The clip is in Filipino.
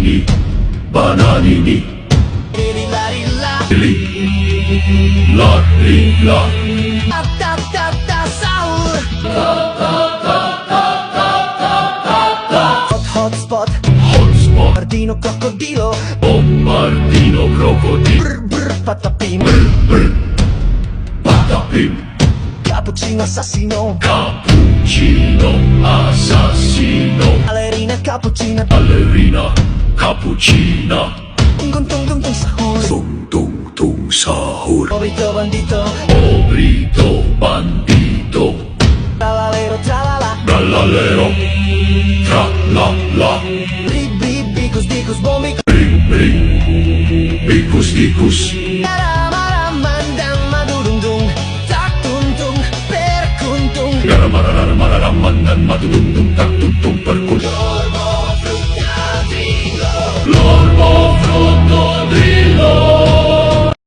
Bananini, bananini, li, la, li, la. Hotspot, Hotspot, Bombardino crocodilo, bombardino, crocodilo, brr brr patapim, patapim, cappuccino assassino, cappuccino, assassino, ballerina cappuccina, ballerina, cappuccina, tung tung tung tung sahur, tung tung tung sahur, Obrito bandito, obrito, bandito, tralalero tralala, trallalero, tralala, bri bri bicus dicus bombi, bring bring, bicus dicus, Maramandam madudung tak tung tung per kuntung, garamararamaramandan madudundung tak tuntung per